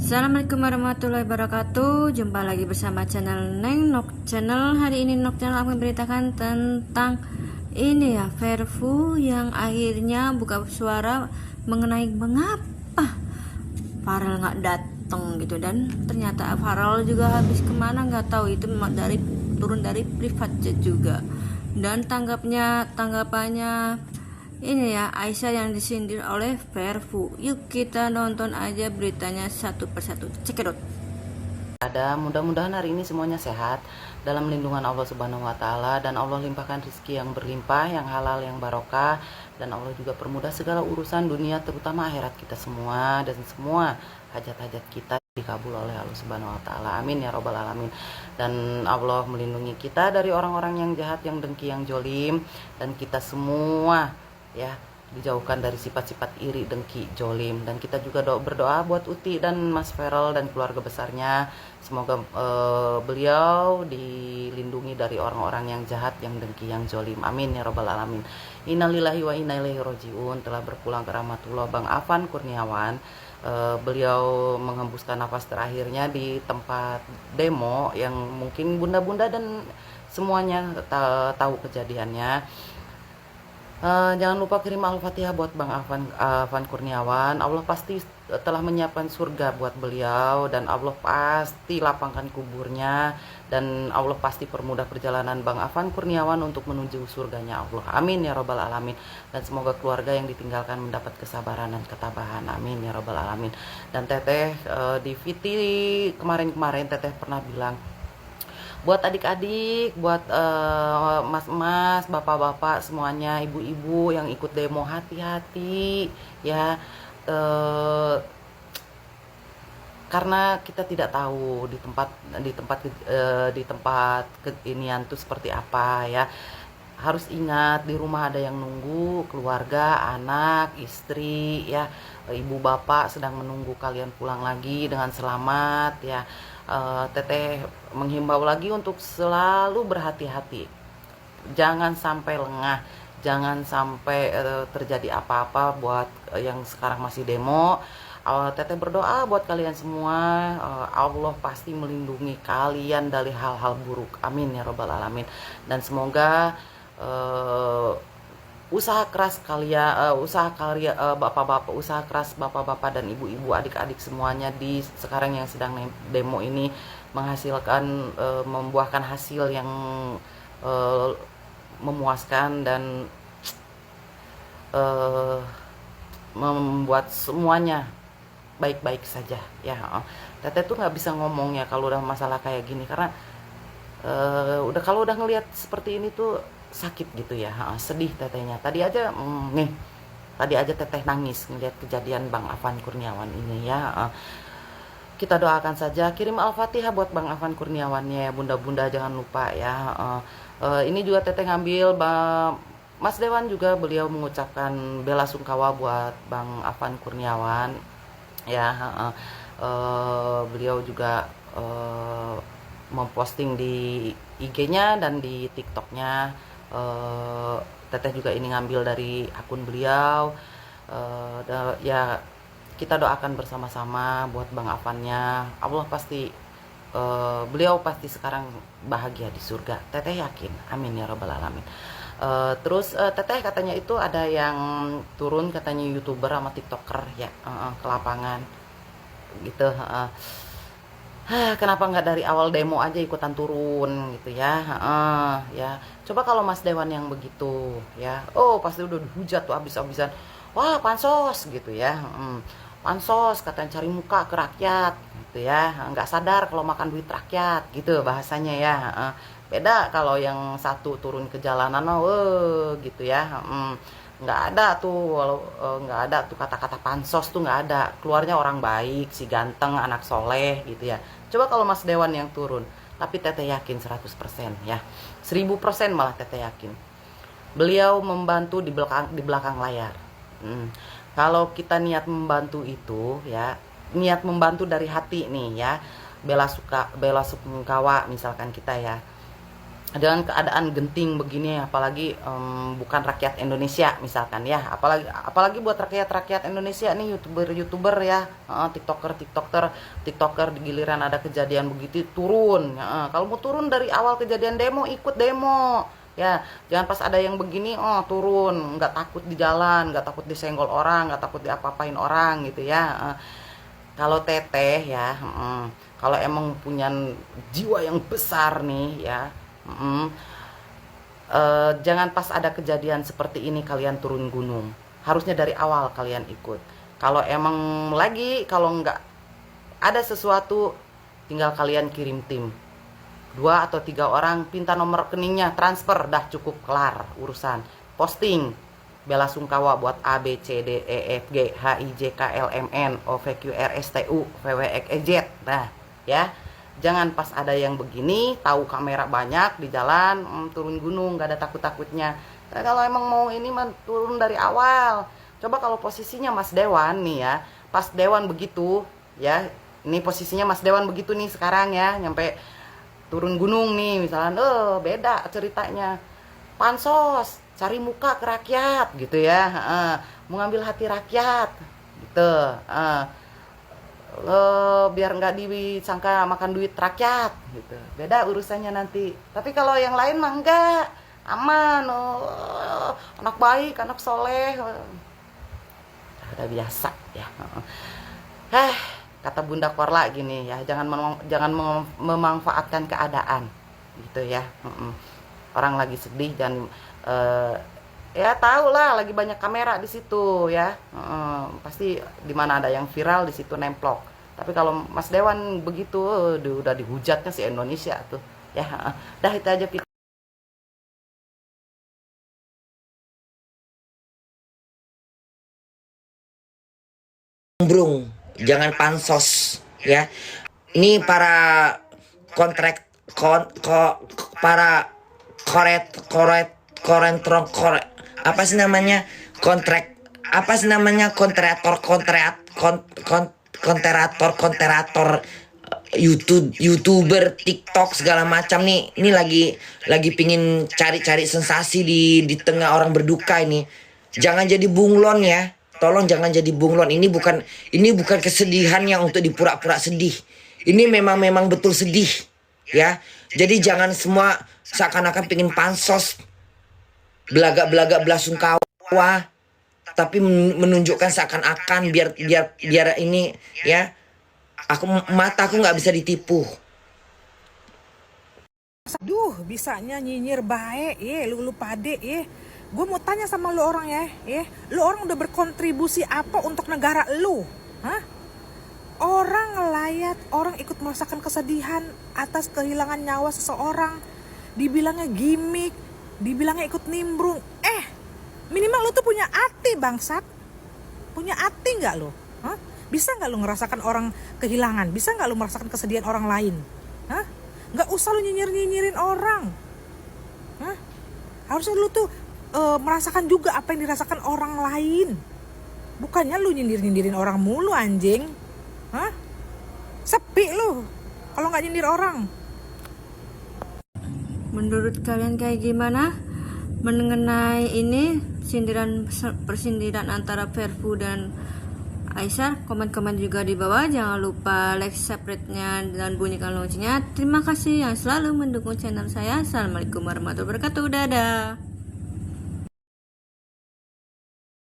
Assalamualaikum warahmatullahi wabarakatuh. Jumpa lagi bersama channel Neng Nok Channel. Hari ini Nok Channel akan memberitakan tentang ini ya, Verfu yang akhirnya buka suara mengenai mengapa Farel nggak datang gitu, dan ternyata Farel juga habis kemana nggak tahu, itu dari turun dari privat jet juga. Dan tanggapannya ini ya, Aisyah yang disindir oleh Verfu. Yuk kita nonton aja beritanya satu persatu. Cekidot. Mudah-mudahan hari ini semuanya sehat dalam lindungan Allah Subhanahu wa taala, dan Allah limpahkan rezeki yang berlimpah, yang halal, yang barokah, dan Allah juga permudah segala urusan dunia terutama akhirat kita semua, dan semua hajat-hajat kita dikabul oleh Allah Subhanahu wa taala. Amin ya robbal alamin. Dan Allah melindungi kita dari orang-orang yang jahat, yang dengki, yang jolim, dan kita semua ya dijauhkan dari sifat-sifat iri, dengki, jolim. Dan kita juga berdoa buat Uti dan Mas Ferel dan keluarga besarnya, semoga beliau dilindungi dari orang-orang yang jahat, yang dengki, yang jolim. Amin ya robbal alamin. Innalillahi wa inna ilaihi rojiun. Telah berpulang ke rahmatullah Bang Afan Kurniawan. Beliau menghembuskan nafas terakhirnya di tempat demo yang mungkin bunda-bunda dan semuanya tahu kejadiannya. Jangan lupa kirim Al-Fatihah buat Bang Afan Kurniawan. Allah pasti telah menyiapkan surga buat beliau, dan Allah pasti lapangkan kuburnya, dan Allah pasti permudah perjalanan Bang Afan Kurniawan untuk menuju surganya Allah. Amin ya robbal alamin. Dan semoga keluarga yang ditinggalkan mendapat kesabaran dan ketabahan. Amin ya robbal alamin. Dan Teteh di VT kemarin-kemarin Teteh pernah bilang, buat adik-adik, buat mas-mas, bapak-bapak semuanya, ibu-ibu yang ikut demo, hati-hati ya, karena kita tidak tahu di tempat keinian tuh seperti apa ya. Harus ingat, di rumah ada yang nunggu, keluarga, anak, istri ya, ibu bapak sedang menunggu kalian pulang lagi dengan selamat ya. Teteh menghimbau lagi untuk selalu berhati-hati, jangan sampai lengah, jangan sampai terjadi apa-apa buat yang sekarang masih demo. Teteh berdoa buat kalian semua, Allah pasti melindungi kalian dari hal-hal buruk. Amin ya robbal alamin. Dan semoga usaha keras kalian, bapak-bapak, usaha keras bapak-bapak dan ibu-ibu, adik-adik semuanya di sekarang yang sedang demo ini menghasilkan, membuahkan hasil yang memuaskan, dan membuat semuanya baik-baik saja ya. Teteh tuh nggak bisa ngomong ya kalau udah masalah kayak gini, karena kalau udah ngelihat seperti ini tuh sakit gitu ya, sedih tetehnya. Tadi aja teteh nangis ngelihat kejadian Bang Afan Kurniawan ini ya. Kita doakan saja, kirim Al-Fatihah buat Bang Afan Kurniawannya, bunda-bunda jangan lupa ya. Ini juga teteh ngambil Mas Dewan juga, beliau mengucapkan bela sungkawa buat Bang Afan Kurniawan ya. Beliau juga memposting di IG-nya dan di TikTok-nya. Teteh juga ini ngambil dari akun beliau. Ya kita doakan bersama-sama buat Bang Afannya. Allah pasti, beliau pasti sekarang bahagia di surga. Teteh yakin. Amin ya robbal alamin. Terus Teteh katanya itu ada yang turun, katanya YouTuber sama TikToker ya, ke lapangan gitu. Kenapa nggak dari awal demo aja ikutan turun gitu ya. Ya coba kalau Mas Dewan yang begitu ya, pasti udah dihujat tuh habis-habisan. Wah, pansos gitu ya. Pansos katanya cari muka ke rakyat gitu ya, nggak sadar kalau makan duit rakyat gitu bahasanya ya. Beda kalau yang satu turun ke jalanan, gitu ya. Nggak ada tuh, nggak ada tuh kata-kata pansos tuh, nggak ada. Keluarnya orang baik, si ganteng, anak soleh gitu ya. Coba kalau Mas Dewan yang turun. Tapi teteh yakin 100% ya, 1000% malah teteh yakin beliau membantu di belakang layar. Kalau kita niat membantu itu ya, niat membantu dari hati nih ya, bela sungkawa misalkan kita ya, dengan keadaan genting begini, apalagi bukan rakyat Indonesia misalkan ya, apalagi buat rakyat Indonesia nih, youtuber ya, tiktoker di giliran ada kejadian begitu turun. Kalau mau turun dari awal kejadian demo, ikut demo ya, jangan pas ada yang begini turun, nggak takut di jalan, nggak takut disenggol orang, nggak takut diapa-apain orang gitu ya. Kalau teteh ya, kalau emang punya jiwa yang besar nih ya, jangan pas ada kejadian seperti ini kalian turun gunung. Harusnya dari awal kalian ikut. Kalau emang kalau nggak ada sesuatu, tinggal kalian kirim tim 2 atau 3 orang, pinta nomor rekeningnya, transfer, dah cukup, kelar urusan. Posting bela sungkawa buat A B C D E F G H I J K L M N O P Q R S T U V W X Y Z. Nah ya, jangan pas ada yang begini, tahu kamera banyak di jalan, turun gunung, gak ada takut-takutnya. Nah, kalau emang mau ini turun dari awal. Coba kalau posisinya Mas Dewan nih ya, pas Dewan begitu ya, ini posisinya Mas Dewan begitu nih sekarang ya, nyampe turun gunung nih misalnya, beda ceritanya. Pansos, cari muka ke rakyat gitu ya, mau ngambil hati rakyat gitu. Biar nggak disangka makan duit rakyat gitu, beda urusannya nanti. Tapi kalau yang lain mah enggak, aman, anak baik, anak soleh, udah biasa ya. Kata Bunda Korla gini ya, jangan memanfaatkan keadaan gitu ya. Orang lagi sedih dan ya tahu lah, lagi banyak kamera di situ ya, pasti di mana ada yang viral di situ nemplok. Tapi kalau Mas Dewan begitu, udah dihujatnya si Indonesia tuh ya. Dah itu aja. Brung, jangan pansos ya. Ini para kontrak para apa sih namanya, konterator YouTuber, TikTok segala macam nih. Ini lagi pingin cari sensasi di tengah orang berduka ini. Jangan jadi bunglon ya. Tolong jangan jadi bunglon. Ini bukan kesedihan yang untuk dipura-pura sedih. Ini memang betul sedih ya. Jadi jangan semua seakan-akan pingin pansos, belagak belasungkawa, tapi menunjukkan seakan-akan biar ini ya, mataku nggak bisa ditipu. Duh, bisanya nyinyir baik lu pade Gue mau tanya sama lu orang ya. Lu orang udah berkontribusi apa untuk negara lu? Hah? Orang ngelayat, orang ikut merasakan kesedihan atas kehilangan nyawa seseorang. Dibilangnya gimmick, dibilangnya ikut nimbrung. Minimal lu tuh punya hati bangsat. Punya hati gak lu? Hah? Bisa gak lu ngerasakan orang kehilangan? Bisa gak lu merasakan kesedihan orang lain? Hah? Gak usah lu nyinyirin orang. Hah? Harusnya lu tuh merasakan juga apa yang dirasakan orang lain. Bukannya lu nyindir-nyindirin orang mulu anjing. Hah? Sepi lu kalau gak nyindir orang. Menurut kalian kayak gimana mengenai ini persindiran antara Verfu dan Aisyah? Komen-komen juga di bawah. Jangan lupa like, subscribe-nya dan bunyikan loncengnya. Terima kasih yang selalu mendukung channel saya. Assalamualaikum warahmatullahi wabarakatuh. Dadah.